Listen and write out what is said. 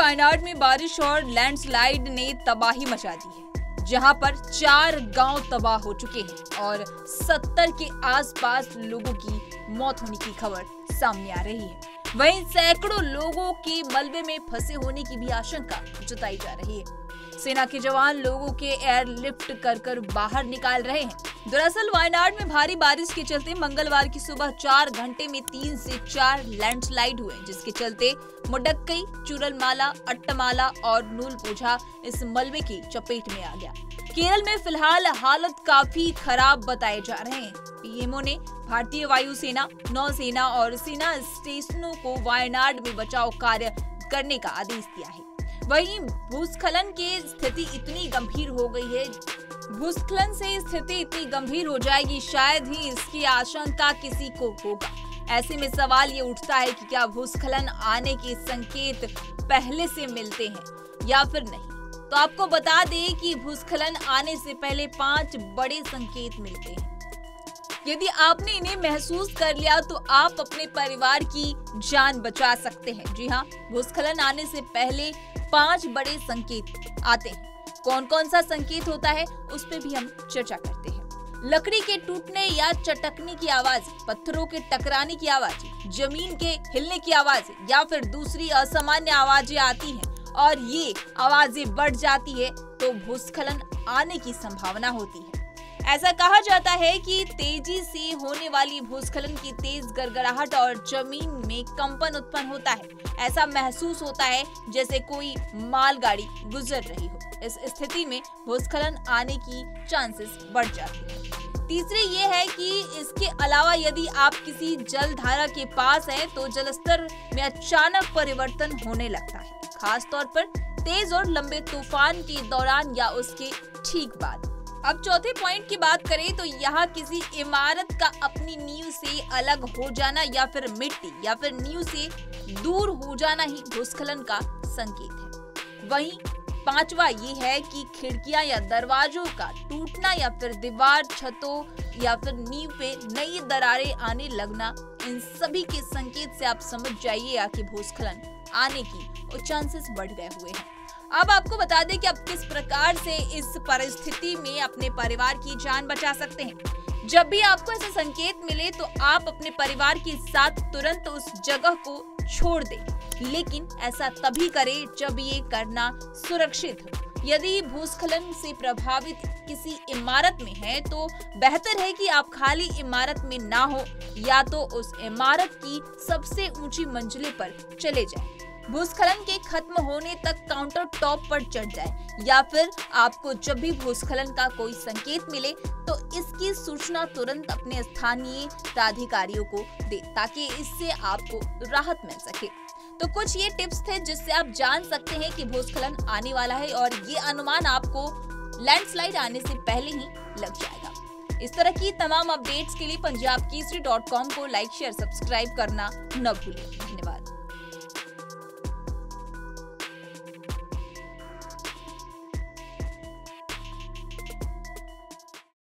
वायनाड में बारिश और लैंडस्लाइड ने तबाही मचा दी है, जहां पर 4 गांव तबाह हो चुके हैं और 70 के आसपास लोगों की मौत होने की खबर सामने आ रही है। वहीं सैकड़ों लोगों के मलबे में फंसे होने की भी आशंका जताई जा रही है। सेना के जवान लोगों के एयरलिफ्ट कर बाहर निकाल रहे हैं। दरअसल वायनाड में भारी बारिश के चलते मंगलवार की सुबह 4 घंटे में 3 से 4 लैंडस्लाइड हुए, जिसके चलते मुडक्कई, चूरलमाला, अट्टमाला और नूलपुझा इस मलबे की चपेट में आ गया। केरल में फिलहाल हालत काफी खराब बताए जा रहे हैं। पीएमओ ने भारतीय वायुसेना, नौसेना और सेना स्टेशनों को वायनाड में बचाव कार्य करने का आदेश दिया है। वहीं भूस्खलन की स्थिति इतनी गंभीर हो गई है, भूस्खलन से स्थिति इतनी गंभीर हो जाएगी, शायद ही इसकी आशंका किसी को होगा। ऐसे में सवाल ये उठता है कि क्या भूस्खलन आने के संकेत पहले से मिलते हैं या फिर नहीं। तो आपको बता दें कि भूस्खलन आने से पहले 5 बड़े संकेत मिलते हैं। यदि आपने इन्हें महसूस कर लिया तो आप अपने परिवार की जान बचा सकते हैं। जी हाँ, भूस्खलन आने से पहले 5 बड़े संकेत आते हैं। कौन कौन सा संकेत होता है उस पे भी हम चर्चा करते हैं। लकड़ी के टूटने या चटकने की आवाज, पत्थरों के टकराने की आवाज, जमीन के हिलने की आवाज या फिर दूसरी असामान्य आवाजें आती हैं और ये आवाजें बढ़ जाती है तो भूस्खलन आने की संभावना होती है। ऐसा कहा जाता है कि तेजी से होने वाली भूस्खलन की तेज गड़गड़ाहट और जमीन में कंपन उत्पन्न होता है। ऐसा महसूस होता है जैसे कोई मालगाड़ी गुजर रही हो। इस स्थिति में भूस्खलन आने की चांसेस बढ़ जाती है। तीसरी ये है कि इसके अलावा यदि आप किसी जलधारा के पास हैं तो जलस्तर में अचानक परिवर्तन होने लगता है, खास तौर पर तेज और लंबे तूफान के दौरान या उसके ठीक बाद। अब चौथे पॉइंट की बात करें तो यहाँ किसी इमारत का अपनी नींव से अलग हो जाना या फिर मिट्टी या फिर नींव से दूर हो जाना ही भूस्खलन का संकेत है। वहीं 5वां ये है कि खिड़कियां या दरवाजों का टूटना या फिर दीवार, छतों या फिर नींव पे नई दरारें आने लगना। इन सभी के संकेत से आप समझ जाइए कि भूस्खलन आने की चांसेस बढ़ गए हुए हैं। अब आपको बता दें कि आप किस प्रकार से इस परिस्थिति में अपने परिवार की जान बचा सकते हैं। जब भी आपको ऐसे संकेत मिले तो आप अपने परिवार के साथ तुरंत उस जगह को छोड़ दें, लेकिन ऐसा तभी करें जब ये करना सुरक्षित हो। यदि भूस्खलन से प्रभावित किसी इमारत में है तो बेहतर है कि आप खाली इमारत में ना हो या तो उस इमारत की सबसे ऊंची मंजिले पर चले जाएं। भूस्खलन के खत्म होने तक काउंटर टॉप पर चढ़ जाए या फिर आपको जब भी भूस्खलन का कोई संकेत मिले तो इसकी सूचना तुरंत अपने स्थानीय प्राधिकारियों को दे ताकि इससे आपको राहत मिल सके। तो कुछ ये टिप्स थे जिससे आप जान सकते हैं कि भूस्खलन आने वाला है और ये अनुमान आपको लैंडस्लाइड आने से पहले ही लग जाएगा। इस तरह की तमाम अपडेट्स के लिए punjabkesari.com को लाइक, शेयर, सब्सक्राइब करना न भूलें। धन्यवाद।